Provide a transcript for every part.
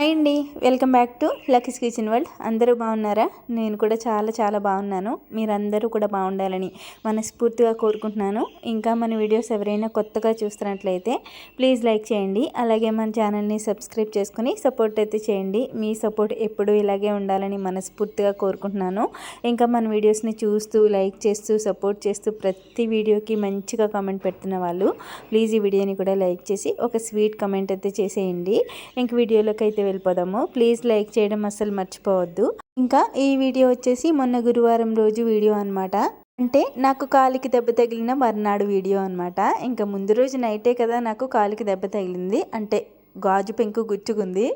Hi అండి. Welcome back to Lucky's kitchen world. అందరూ బాగున్నారా? నేను కూడా చాలా చాలా బాగున్నాను. మీరందరూ కూడా బాగుండాలని మనస్ఫూర్తిగా కోరుకుంటున్నాను. ఇంకా మన వీడియోస్ ఎవరైనా కొత్తగా చూస్తున్నట్లయితే ప్లీజ్ లైక్ చేయండి. అలాగే మన ఛానల్ని సబ్స్క్రైబ్ చేసుకుని సపోర్ట్ అయితే చేయండి. మీ సపోర్ట్ ఎప్పుడూ ఇలాగే ఉండాలని మనస్ఫూర్తిగా కోరుకుంటున్నాను. ఇంకా మన వీడియోస్ని చూస్తూ లైక్ చేస్తూ సపోర్ట్ చేస్తూ ప్రతి వీడియోకి మంచిగా కామెంట్ పెడుతున్న వాళ్ళు ప్లీజ్ ఈ వీడియోని కూడా లైక్ చేసి ఒక స్వీట్ కామెంట్ అయితే చేసేయండి. ఇంక వీడియోలోకి అయితే వెళ్ళిపోదాము. ప్లీజ్ లైక్ చేయడం అస్సలు మర్చిపోవద్దు. ఇంకా ఈ వీడియో వచ్చేసి మొన్న గురువారం రోజు వీడియో అనమాట. అంటే నాకు కాలికి దెబ్బ తగిలిన మర్నాడు వీడియో అనమాట. ఇంకా ముందు రోజు నైటే కదా నాకు కాలికి దెబ్బ తగిలింది. అంటే గాజు పెంకు గుచ్చుకుంది.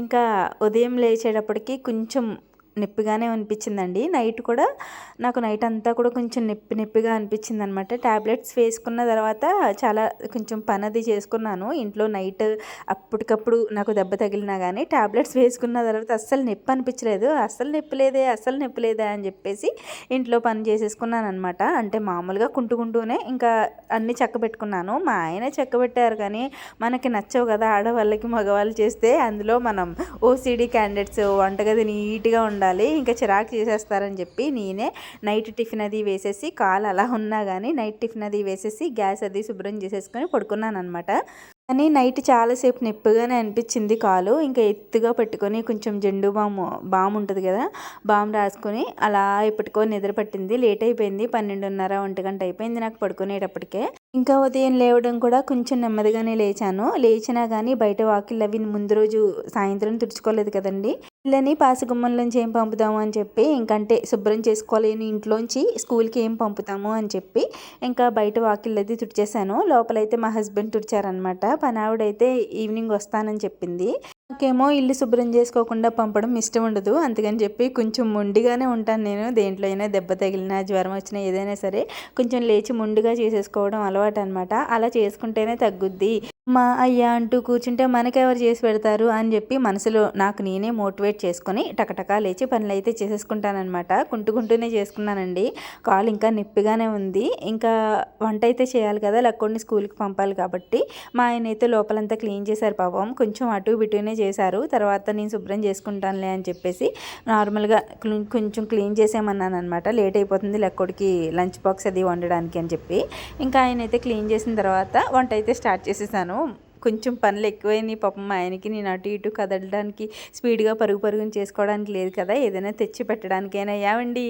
ఇంకా ఉదయం లేచేటప్పటికి కొంచెం నొప్పిగానే అనిపించిందండి. నైట్ కూడా నాకు నైట్ అంతా కూడా కొంచెం నొప్పిగా అనిపించింది అనమాట. ట్యాబ్లెట్స్ వేసుకున్న తర్వాత చాలా కొంచెం పని అది చేసుకున్నాను ఇంట్లో. నైట్ అప్పటికప్పుడు నాకు దెబ్బ తగిలినా కానీ ట్యాబ్లెట్స్ వేసుకున్న తర్వాత అస్సలు నొప్పి అనిపించలేదు. అస్సలు నొప్పి లేదే అని చెప్పేసి ఇంట్లో పని చేసేసుకున్నాను అనమాట. అంటే మామూలుగా కుంటూనే ఇంకా అన్నీ చక్కబెట్టుకున్నాను. మా ఆయన చక్కబెట్టారు కానీ మనకి నచ్చవు కదా ఆడవాళ్ళకి. మగవాళ్ళు చేస్తే అందులో మనం ఓసిడి క్యాండిడేట్స్ వంటగది నీట్గా ఉండాలి, ఇంకా చిరాకు చేసేస్తారని చెప్పి నేనే నైట్ టిఫిన్ అది వేసేసి, కాలు అలా ఉన్నా కానీ నైట్ టిఫిన్ అది వేసేసి గ్యాస్ అది శుభ్రం చేసేసుకొని పడుకున్నాను అనమాట. కానీ నైట్ చాలాసేపు నొప్పిగానే అనిపించింది కాలు. ఇంకా ఎత్తుగా పెట్టుకొని కొంచెం జెండు బామ్ ఉంటుంది కదా, బామ్ రాసుకొని అలా పెట్టుకొని నిద్ర పట్టింది. లేట్ అయిపోయింది. 12:30 1 గంట అయిపోయింది నాకు పడుకునేటప్పటికే. ఇంకా ఉదయం లేవడం కూడా కొంచెం నెమ్మదిగానే లేచాను. లేచినా కానీ బయట వాకిళ్ళు అవి ముందు రోజు సాయంత్రం తుడుచుకోలేదు కదండి. పిల్లని పాసగుమ్మంలోంచి ఏం పంపుతాము అని చెప్పి ఇంకంటే శుభ్రం చేసుకోలేని ఇంట్లోంచి స్కూల్కి ఏం పంపుతాము అని చెప్పి ఇంకా బయట వాకిళ్ళు అది తుడిచేశాను. లోపలైతే మా హస్బెండ్ తుడిచారనమాట. పనావిడైతే ఈవినింగ్ వస్తానని చెప్పింది. నాకేమో ఇల్లు శుభ్రం చేసుకోకుండా పంపడం ఇష్టం ఉండదు. అందుకని చెప్పి కొంచెం మొండిగానే ఉంటాను నేను. దేంట్లో అయినా దెబ్బ తగిలినా జ్వరం వచ్చినా ఏదైనా సరే కొంచెం లేచి మొండిగా చేసేసుకోవడం అలవాటు అనమాట. అలా చేసుకుంటేనే తగ్గుద్ది. మా అయ్యా అంటూ కూర్చుంటే మనకెవరు చేసి పెడతారు అని చెప్పి మనసులో నాకు నేనే మోటివేట్ చేసుకొని టకటకా లేచి పనులు అయితే చేసేసుకుంటానమాట. కుంటూనే చేసుకున్నానండి. కాలు ఇంకా నొప్పిగానే ఉంది. ఇంకా వంట అయితే చేయాలి కదా, లక్కోడిని స్కూల్కి పంపాలి కాబట్టి మా ఆయన అయితే లోపలంతా క్లీన్ చేశారు పాపం. కొంచెం అటు బిటునే చేశారు. తర్వాత నేను శుభ్రం చేసుకుంటానులే అని చెప్పేసి నార్మల్గా కొంచెం క్లీన్ చేసేయమన్నాను అనమాట. లేట్ అయిపోతుంది లక్కోడికి లంచ్ బాక్స్ అది వండడానికి అని చెప్పి. ఇంకా ఆయన అయితే క్లీన్ చేసిన తర్వాత వంట అయితే స్టార్ట్ చేసేసాను. కొంచెం పనులు ఎక్కువైనాయి పాపం మా ఆయనకి. నేను అటు ఇటు కదలడానికి స్పీడ్గా పరుగుని చేసుకోవడానికి లేదు కదా, ఏదైనా తెచ్చి పెట్టడానికైనా ఏమండి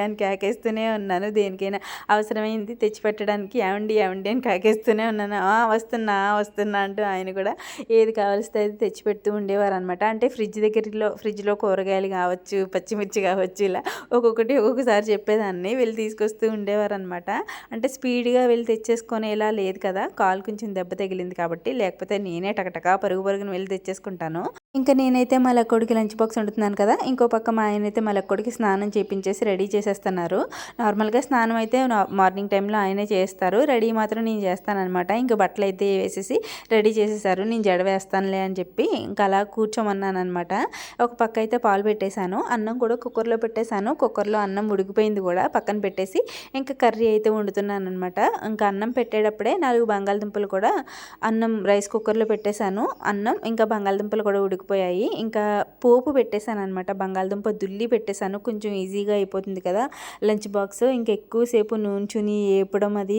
అని కేకేస్తూనే ఉన్నాను. దేనికైనా అవసరమైంది తెచ్చి పెట్టడానికి ఏమండి అని కేకేస్తూనే ఉన్నాను. వస్తున్నా అంటూ ఆయన కూడా ఏది కావాల్స్తే అది తెచ్చి పెడుతూ ఉండేవారు అనమాట. అంటే ఫ్రిడ్జ్లో కూరగాయలు కావచ్చు, పచ్చిమిర్చి కావచ్చు, ఇలా ఒక్కొక్కసారి చెప్పేదాన్ని. వెళ్ళి తీసుకొస్తూ ఉండేవారు అనమాట. అంటే స్పీడ్గా వెళ్ళి తెచ్చేసుకునేలా లేదు కదా, కాలు కొంచెం దెబ్బ తగిలింది కాబట్టి. లేకపోతే నేనే టకటకా పరుగుని వెళ్ళి తెచ్చేసుకుంటాను. ఇంకా నేనైతే మా లక్కోడికి లంచ్ బాక్స్ వండుతున్నాను కదా, ఇంకో పక్క మా ఆయన అయితే మా లక్కోడికి స్నానం చేపించేసి రెడీ చేసేస్తున్నారు. నార్మల్గా స్నానం అయితే మార్నింగ్ టైంలో ఆయనే చేస్తారు, రెడీ మాత్రం నేను చేస్తానమాట. ఇంకా బట్టలు అయితే వేసేసి రెడీ చేసేసారు. నేను జడ వేస్తానులే అని చెప్పి ఇంకా అలా కూర్చోమన్నాను అనమాట. ఒక పక్క అయితే పాలు పెట్టేశాను, అన్నం కూడా కుక్కర్లో పెట్టేశాను. కుక్కర్లో అన్నం ఉడికిపోయింది కూడా, పక్కన పెట్టేసి ఇంకా కర్రీ అయితే వండుతున్నాను అనమాట. ఇంకా అన్నం పెట్టేటప్పుడే 4 బంగాళదుంపలు కూడా అన్నం రైస్ కుక్కర్లో పెట్టేశాను. అన్నం ఇంకా బంగాళదుంపలు కూడా ఉడికిపోయాయి. ఇంకా పోపు పెట్టేశాను అనమాట. బంగాళదుంప దుల్లి పెట్టేశాను, కొంచెం ఈజీగా అయిపోతుంది కదా లంచ్ బాక్స్. ఇంకా ఎక్కువసేపు నుంచుని వేపడం అది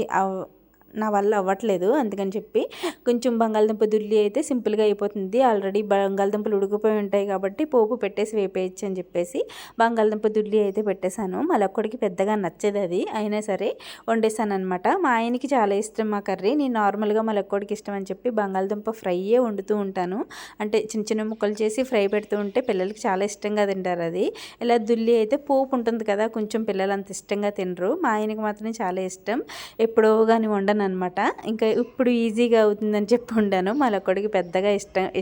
నా వల్ల అవ్వట్లేదు. అందుకని చెప్పి కొంచెం బంగాళదుంప దుల్లి అయితే సింపుల్గా అయిపోతుంది. ఆల్రెడీ బంగాళదుంపలు ఉడికిపోయి ఉంటాయి కాబట్టి పోపు పెట్టేసి వేపేయచ్చు అని చెప్పేసి బంగాళదుంప దుల్లి అయితే పెట్టేశాను. మళ్ళొక్కడికి పెద్దగా నచ్చదు అది, అయినా సరే వండేసాను అనమాట. మా ఆయనకి చాలా ఇష్టం మా కర్రీ. నేను నార్మల్గా మళ్ళొక్కడికి ఇష్టం అని చెప్పి బంగాళదుంప ఫ్రైయే వండుతూ ఉంటాను. అంటే చిన్న ముక్కలు చేసి ఫ్రై పెడుతూ ఉంటే పిల్లలకి చాలా ఇష్టంగా తింటారు అది. ఇలా దుల్లి అయితే పోపు ఉంటుంది కదా, కొంచెం పిల్లలు అంత ఇష్టంగా తినరు. మా ఆయనకి మాత్రం చాలా ఇష్టం. ఎప్పుడో కానీ వండను అనమాట. ఇంకా ఇప్పుడు ఈజీగా అవుతుందని చెప్పి వండాను. మళ్ళొక్కడికి పెద్దగా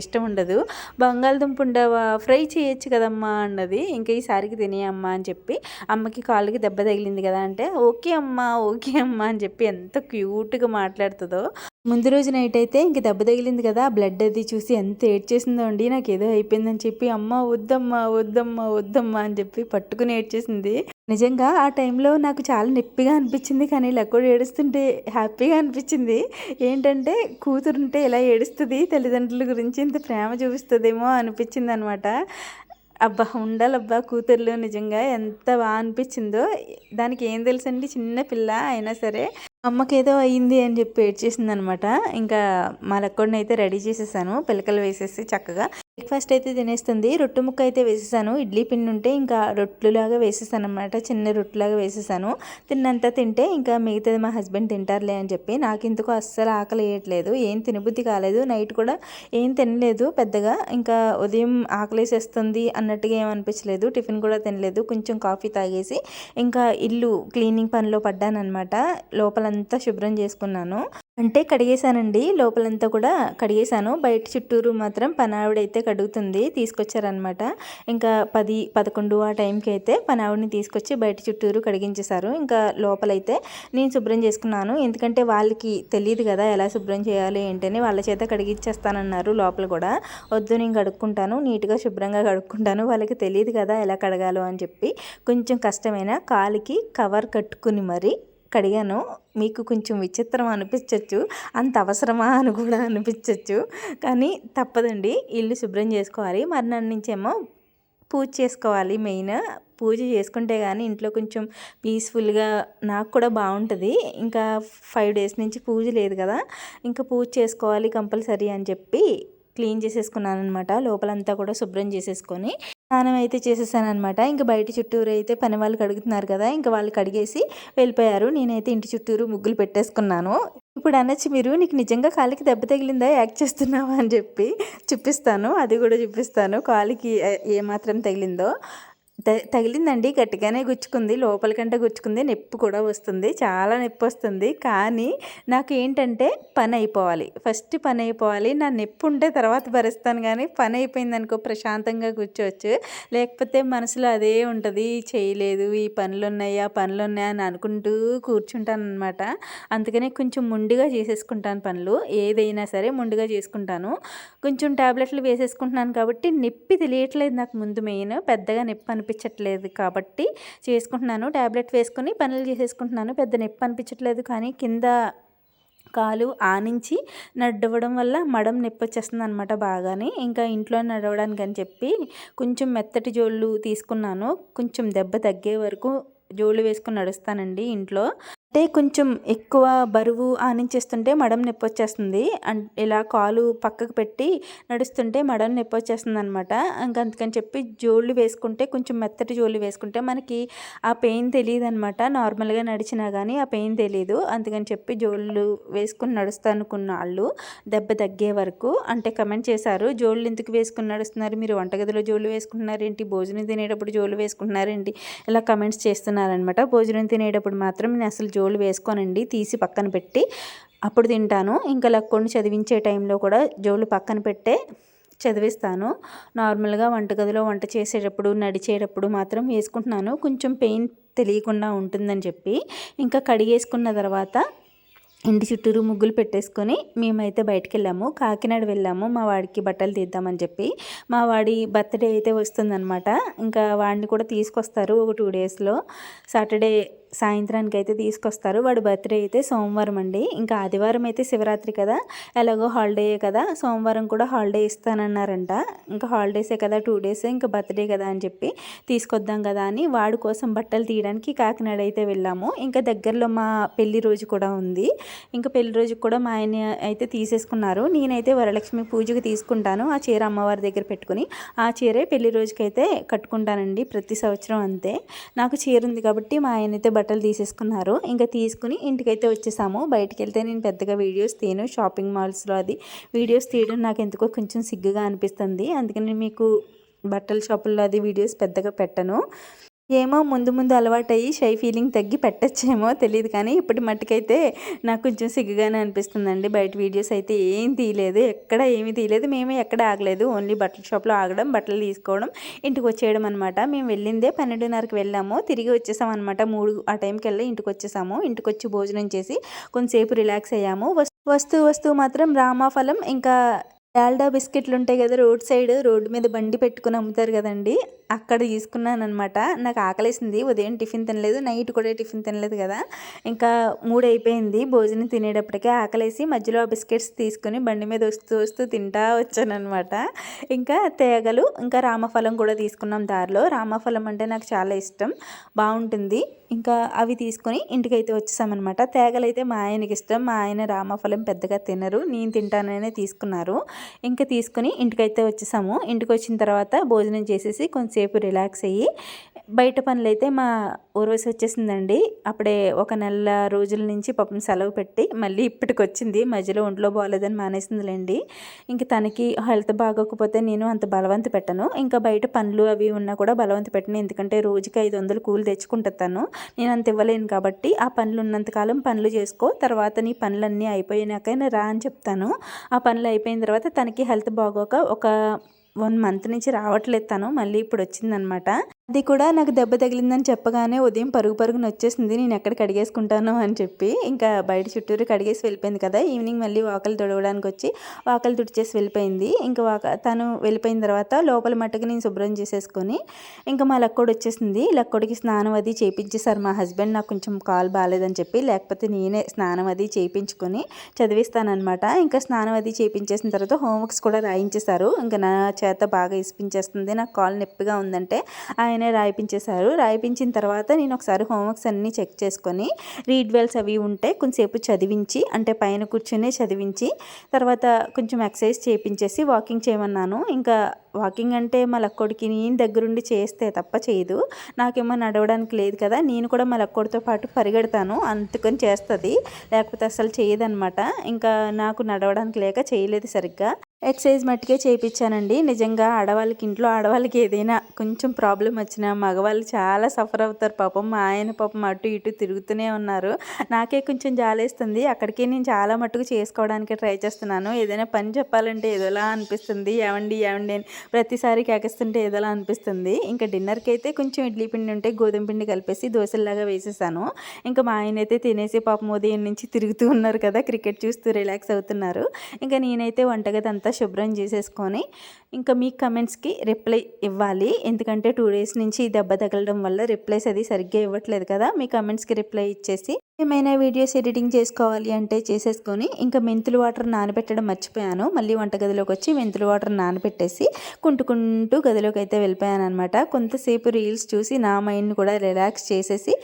ఇష్టం ఉండదు. బంగాళదుంప ఉండవా, ఫ్రై చేయొచ్చు కదమ్మా అన్నది. ఇంకా ఈసారికి తినేయమ్మా అని చెప్పి, అమ్మకి కాళ్ళకి దెబ్బ తగిలింది కదా అంటే ఓకే అమ్మా అని చెప్పి ఎంత క్యూట్గా మాట్లాడుతుందో. ముందు రోజు నైట్ అయితే ఇంక దెబ్బ తగిలింది కదా, బ్లడ్ అది చూసి ఎంత ఏడ్చేసిందో అండి. నాకు ఏదో అయిపోయిందని చెప్పి అమ్మ వద్దమ్మా అని చెప్పి పట్టుకుని ఏడ్చేసింది. నిజంగా ఆ టైంలో నాకు చాలా నొప్పిగా అనిపించింది. కానీ లక్కూడు ఏడుస్తుంటే హ్యాపీగా అనిపించింది. ఏంటంటే కూతురుంటే ఇలా ఏడుస్తది, తల్లిదండ్రుల గురించి ఇంత ప్రేమ చూపిస్తదేమో అనిపించిందనమాట. అబ్బా! ఉండాలబ్బా కూతుర్లు నిజంగా ఎంత అనిపించిందో. దానికి ఏం తెలుసండి, చిన్న పిల్ల అయినా సరే అమ్మకేదో అయింది అని చెప్పి ఏడ్చేసిందనమాట. ఇంకా మా లక్కడినైతే రెడీ చేసేసాను, పిలకలు వేసేసి చక్కగా బ్రేక్ఫాస్ట్ అయితే తినేస్తుంది. రొట్టె ముక్క అయితే వేసేసాను. ఇడ్లీ పిండి ఉంటే ఇంకా రొట్టెలాగా వేసేసాను అనమాట. చిన్న రొట్టెలాగా వేసేసాను. తిన్నంత తింటే ఇంకా మిగతాది మా హస్బెండ్ తింటారులే అని చెప్పి, నాకు ఇందుకు అస్సలు ఆకలి వేయట్లేదు, ఏం తినబుద్ధి కాలేదు. నైట్ కూడా ఏం తినలేదు పెద్దగా. ఇంకా ఉదయం ఆకలేసేస్తుంది అన్నట్టుగా ఏమనిపించలేదు. టిఫిన్ కూడా తినలేదు. కొంచెం కాఫీ తాగేసి ఇంకా ఇల్లు క్లీనింగ్ పనిలో పడ్డానమాట. లోపలంతా శుభ్రం చేసుకున్నాను. అంటే కడిగేశానండి, లోపలంతా కూడా కడిగేశాను. బయట చుట్టూరు మాత్రం పనావిడైతే కడుగుతుంది, తీసుకొచ్చారనమాట. ఇంకా 10-11 ఆ టైంకి అయితే పనావిడిని తీసుకొచ్చి బయట చుట్టూరు కడిగించేశారు. ఇంకా లోపలైతే నేను శుభ్రం చేసుకున్నాను. ఎందుకంటే వాళ్ళకి తెలియదు కదా ఎలా శుభ్రం చేయాలి ఏంటని, వాళ్ళ చేత కడిగిచ్చేస్తానన్నారు. లోపల కూడా వద్దు, నేను కడుక్కుంటాను, నీట్గా శుభ్రంగా కడుక్కుంటాను, వాళ్ళకి తెలియదు కదా ఎలా కడగాలో అని చెప్పి కొంచెం కష్టమైన కాలికి కవర్ కట్టుకుని మరి కడిగాను. మీకు కొంచెం విచిత్రం అనిపించవచ్చు, అంత అవసరమా అని కూడా అనిపించవచ్చు, కానీ తప్పదండి, ఇల్లు శుభ్రం చేసుకోవాలి. మర్నాడు నుంచేమో పూజ చేసుకోవాలి. మెయిన్ పూజ చేసుకుంటే కానీ ఇంట్లో కొంచెం పీస్ఫుల్గా నాకు కూడా బాగుంటుంది. ఇంకా 5 డేస్ నుంచి పూజ లేదు కదా, ఇంకా పూజ చేసుకోవాలి కంపల్సరీ అని చెప్పి క్లీన్ చేసేసుకున్నాను అనమాట. లోపలంతా కూడా శుభ్రం చేసేసుకొని స్నానం అయితే చేసేసానమాట. ఇంకా బయట చుట్టూరు అయితే పని వాళ్ళు కడుగుతున్నారు కదా, ఇంకా వాళ్ళు కడిగేసి వెళ్ళిపోయారు. నేనైతే ఇంటి చుట్టూరు ముగ్గులు పెట్టేసుకున్నాను. ఇప్పుడు అనొచ్చు మీరు, నీకు నిజంగా కాలికి దెబ్బ తగిలిందా, యాక్ట్ చేస్తున్నావా అని చెప్పి. చూపిస్తాను, అది కూడా చూపిస్తాను కాలికి ఏమాత్రం తగిలిందో. తగిలిందండి, గట్టిగానే గుచ్చుకుంది, లోపలికంటే గుచ్చుకుంది, నొప్పి కూడా వస్తుంది, చాలా నొప్పి వస్తుంది. కానీ నాకు ఏంటంటే పని అయిపోవాలి, ఫస్ట్ పని అయిపోవాలి. నా నొప్పి ఉంటే తర్వాత భరిస్తాను, కానీ పని అయిపోయింది అనుకో ప్రశాంతంగా కూర్చోవచ్చు. లేకపోతే మనసులో అదే ఉంటుంది, చేయలేదు, ఈ పనులు ఉన్నాయి ఆ పనులు ఉన్నాయి అని అనుకుంటూ కూర్చుంటాను అనమాట. అందుకనే కొంచెం ముందుగా చేసేసుకుంటాను పనులు, ఏదైనా సరే ముందుగా చేసుకుంటాను. కొంచెం టాబ్లెట్లు వేసేసుకుంటున్నాను కాబట్టి నొప్పి తెలియట్లేదు నాకు. ముందు మెయిన్ పెద్దగా నొప్పి అనిపించట్లేదు కాబట్టి చేసుకుంటున్నాను. టాబ్లెట్ వేసుకొని పనులు చేసేసుకుంటున్నాను, పెద్ద నొప్పి అనిపించట్లేదు. కానీ కింద కాలు ఆనించి నడవడం వల్ల మడం నొప్పి వచ్చేస్తుంది అనమాట బాగానే. ఇంకా ఇంట్లో నడవడానికి అని చెప్పి కొంచెం మెత్తటి జోళ్ళు తీసుకున్నాను. కొంచెం దెబ్బ తగ్గే వరకు జోళ్ళు వేసుకొని నడుస్తానండి ఇంట్లో. అంటే కొంచెం ఎక్కువ బరువు ఆనించేస్తుంటే మడం నొప్పి వచ్చేస్తుంది. ఇలా కాలు పక్కకు పెట్టి నడుస్తుంటే మడం నొప్పి వచ్చేస్తుంది అనమాట. ఇంకా అందుకని చెప్పి జోళ్ళు వేసుకుంటే, కొంచెం మెత్తటి జోళ్ళు వేసుకుంటే మనకి ఆ పెయిన్ తెలియదు అనమాట. నార్మల్గా నడిచినా కానీ ఆ పెయిన్ తెలియదు. అందుకని చెప్పి జోళ్ళు వేసుకుని నడుస్తా అనుకున్న వాళ్ళు దెబ్బ తగ్గే వరకు అంటే కమెంట్ చేశారు, జోళ్ళు ఎందుకు వేసుకుని నడుస్తున్నారు మీరు, వంటగదిలో జోళ్ళు వేసుకుంటున్నారేంటి, భోజనం తినేటప్పుడు జోళ్ళు వేసుకుంటున్నారేంటి, ఇలా కమెంట్స్ చేస్తున్నారనమాట. భోజనం తినేటప్పుడు మాత్రం నేను అసలు జోళ్ళు వేసుకోనండి, తీసి పక్కన పెట్టి అప్పుడు తింటాను. ఇంకా లక్కోడిని చదివించే టైంలో కూడా జోళ్ళు పక్కన పెట్టే చదివిస్తాను. నార్మల్గా వంటగదిలో వంట చేసేటప్పుడు నడిచేటప్పుడు మాత్రం వేసుకుంటున్నాను, కొంచెం పెయిన్ తెలియకుండా ఉంటుందని చెప్పి. ఇంకా కడిగేసుకున్న తర్వాత ఇంటి చుట్టూరు ముగ్గులు పెట్టేసుకొని మేమైతే బయటికి వెళ్ళాము, కాకినాడ వెళ్ళాము మా వాడికి బట్టలు తీద్దామని చెప్పి. మా వాడి బర్త్డే అయితే వస్తుందన్నమాట. ఇంకా వాడిని కూడా తీసుకొస్తారు ఒక 2 డేస్లో. సాటర్డే సాయంత్రానికి అయితే తీసుకొస్తారు. వాడి బర్త్డే అయితే సోమవారం అండి. ఇంకా ఆదివారం అయితే శివరాత్రి కదా, ఎలాగో హాలిడేయే కదా, సోమవారం కూడా హాలిడే ఇస్తానన్నారంట. ఇంకా హాలిడేసే కదా 2 డేస్, ఇంకా బర్త్డే కదా అని చెప్పి తీసుకొద్దాం కదా అని వాడి కోసం బట్టలు తీయడానికి కాకినాడ అయితే వెళ్ళాము. ఇంకా దగ్గరలో మా పెళ్లి రోజు కూడా ఉంది. ఇంకా పెళ్లి రోజుకి కూడా మా ఆయన అయితే తీసేసుకున్నారు. నేనైతే వరలక్ష్మి పూజకి తీసుకుంటాను, ఆ చీర అమ్మవారి దగ్గర పెట్టుకుని ఆ చీరే పెళ్లి రోజుకైతే కట్టుకుంటానండి ప్రతి సంవత్సరం అంతే. నాకు చీర ఉంది కాబట్టి మా ఆయన అయితే బట్టలు తీసేసుకున్నారు. ఇంకా తీసుకుని ఇంటికైతే వచ్చేసాము. బయటికి వెళ్తే నేను పెద్దగా వీడియోస్ తీయను, షాపింగ్ మాల్స్లో అది వీడియోస్ తీయడం నాకు ఎందుకో కొంచెం సిగ్గుగా అనిపిస్తుంది. అందుకని మీకు బట్టల షాపుల్లో అది వీడియోస్ పెద్దగా పెట్టను. ఏమో ముందు ముందు అలవాటయ్యి షై ఫీలింగ్ తగ్గి పెట్టచ్చేమో తెలియదు, కానీ ఇప్పటి మట్టుకైతే నాకు కొంచెం సిగ్గుగానే అనిపిస్తుందండి. బయట వీడియోస్ అయితే ఏం తీయలేదు, ఎక్కడ ఏమీ తీయలేదు, మేమే ఎక్కడ ఆగలేదు. ఓన్లీ బట్టల షాప్లో ఆగడం, బట్టలు తీసుకోవడం, ఇంటికి వచ్చేయడం అనమాట. మేము వెళ్ళిందే 12:30కి వెళ్ళాము, తిరిగి వచ్చేసాం అనమాట. 3 ఆ టైంకి వెళ్ళి ఇంటికి వచ్చేసాము. ఇంటికి వచ్చి భోజనం చేసి కొంతసేపు రిలాక్స్ అయ్యాము. వస్తూ మాత్రం రామాఫలం ఇంకా డాల్డా బిస్కెట్లు ఉంటాయి కదా రోడ్ సైడ్, రోడ్డు మీద బండి పెట్టుకుని అమ్ముతారు కదండి, అక్కడ తీసుకున్నాను అనమాట. నాకు ఆకలేసింది, ఉదయం టిఫిన్ తినలేదు, నైట్ కూడా టిఫిన్ తినలేదు కదా, ఇంకా 3 అయిపోయింది భోజనం తినేటప్పటికే. ఆకలేసి మధ్యలో ఆ బిస్కెట్స్ తీసుకుని బండి మీద వస్తూ వస్తూ తింటా వచ్చానమాట. ఇంకా తేగలు, ఇంకా రామఫలం కూడా తీసుకున్నాం దారిలో. రామఫలం అంటే నాకు చాలా ఇష్టం, బాగుంటుంది. ఇంకా అవి తీసుకొని ఇంటికైతే వచ్చేసామన్నమాట. తేగలైతే మా ఆయనకి ఇష్టం, మా ఆయన రామఫలం పెద్దగా తినరు, నేను తింటాననే తీసుకున్నారు. ఇంకా తీసుకుని ఇంటికైతే వచ్చేసాము. ఇంటికి వచ్చిన తర్వాత భోజనం చేసేసి కొంతసేపు రిలాక్స్ అయ్యి బయట పనులైతే మా ఊర్వశి వచ్చేసిందండి. అప్పుడే ఒక నెల రోజుల నుంచి పాపం సెలవు పెట్టి మళ్ళీ ఇప్పటికి వచ్చింది. మధ్యలో ఒంట్లో బాగోలేదని మానేసిందిలేండి. ఇంక తనకి హెల్త్ బాగోకపోతే నేను అంత బలవంత పెట్టను, ఇంకా బయట పనులు అవి ఉన్నా కూడా బలవంత పెట్టను. ఎందుకంటే రోజుకి 500 కూలి తెచ్చుకుంటాను, నేను అంత ఇవ్వలేను. కాబట్టి ఆ పనులు ఉన్నంతకాలం పనులు చేసుకో, తర్వాత నీ పనులన్నీ అయిపోయినాకైనా రా అని చెప్తాను. ఆ పనులు అయిపోయిన తర్వాత తనకి హెల్త్ బాగోక ఒక 1 మంత్ నుంచి రావట్లేదు తను, మళ్ళీ ఇప్పుడు వచ్చిందనమాట. అది కూడా నాకు దెబ్బ తగిలిందని చెప్పగానే ఉదయం పరుగున వచ్చేసింది, నేను ఎక్కడ కడిగేసుకుంటాను అని చెప్పి. ఇంకా బయట చుట్టూరు కడిగేసి వెళ్ళిపోయింది కదా. ఈవినింగ్ మళ్ళీ వాకలు తుడవడానికి వచ్చి వాకలు తుడిచేసి వెళ్ళిపోయింది. ఇంకా తను వెళ్ళిపోయిన తర్వాత లోపల మట్టుకు నేను శుభ్రం చేసేసుకొని ఇంకా మా లక్కోడు వచ్చేసింది. లక్కోడికి స్నానం అది చేయించేశారు మా హస్బెండ్, నాకు కొంచెం కాలు బాగాలేదని చెప్పి, లేకపోతే నేనే స్నానం అది చేయించుకొని చదివిస్తానమాట. ఇంకా స్నానం అది చేయించేసిన తర్వాత హోంవర్క్స్ కూడా రాయించేశారు. ఇంకా నా చేత బాగా ఇసిపించేస్తుంది, నాకు కాలు నొప్పిగా ఉందంటే ఆయనే రాయిపించేశారు. రాయిపించిన తర్వాత నేను ఒకసారి హోంవర్క్స్ అన్నీ చెక్ చేసుకొని రీడ్ వెల్స్ అవి ఉంటే కొంచెంసేపు చదివించి, అంటే పైన కూర్చొని చదివించి తర్వాత కొంచెం ఎక్సర్సైజ్ చేయించేసి వాకింగ్ చేయమన్నాను. ఇంకా వాకింగ్ అంటే మా లక్కోడికి నేను దగ్గరుండి చేస్తే తప్ప చేయదు, నాకేమో నడవడానికి లేదు కదా, నేను కూడా మా లక్కోడితో పాటు పరిగెడతాను అందుకని చేస్తుంది, లేకపోతే అసలు చేయదనమాట. ఇంకా నాకు నడవడానికి లేక చేయలేదు సరిగ్గా. ఎక్సర్సైజ్ మట్టుకే చేయించానండి. నిజంగా ఆడవాళ్ళకి, ఇంట్లో ఆడవాళ్ళకి ఏదైనా కొంచెం ప్రాబ్లం వచ్చినా మగవాళ్ళు చాలా సఫర్ అవుతారు పాపం. మా ఆయన పాపం అటు ఇటు తిరుగుతూనే ఉన్నారు, నాకే కొంచెం జాలేస్తుంది. అక్కడికే నేను చాలా మట్టుకు చేసుకోవడానికి ట్రై చేస్తున్నాను. ఏదైనా పని చెప్పాలంటే ఏదోలా అనిపిస్తుంది, ఏవండి అని ప్రతిసారి కేకేస్తుంటే ఏదోలా అనిపిస్తుంది. ఇంకా డిన్నర్కి అయితే కొంచెం ఇడ్లీ పిండి ఉంటే గోధుమ పిండి కలిపేసి దోశల్లాగా వేసేసాను. ఇంకా మా ఆయన అయితే తినేసి పాపం ఉదయం నుంచి తిరుగుతూ ఉన్నారు కదా, క్రికెట్ చూస్తూ రిలాక్స్ అవుతున్నారు. ఇంకా నేనైతే వంటగది అంతా శుభ్రం చేసేసుకొని ఇంకా మీ కమెంట్స్కి రిప్లై ఇవ్వాలి, ఎందుకంటే 2 డేస్ నుంచి దెబ్బ తగలడం వల్ల రిప్లైస్ అది సరిగ్గా ఇవ్వట్లేదు కదా. మీ కమెంట్స్కి రిప్లై ఇచ్చేసి ఏమైనా వీడియోస్ ఎడిటింగ్ చేసుకోవాలి అంటే చేసేసుకొని, ఇంకా మెంతులు వాటర్ నానబెట్టడం మర్చిపోయాను. మళ్ళీ వంటగదిలోకి వచ్చి మెంతులు వాటర్ నానబెట్టేసి కుంటూ గదిలోకి అయితే వెళ్ళిపోయాను అనమాట. కొంతసేపు రీల్స్ చూసి నా మైండ్ని కూడా రిలాక్స్ చేసేసి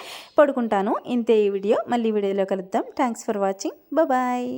పడుకుంటాను. ఇంతే ఈ వీడియో, మళ్ళీ వీడియోలో కలుద్దాం. Thanks for watching, bye.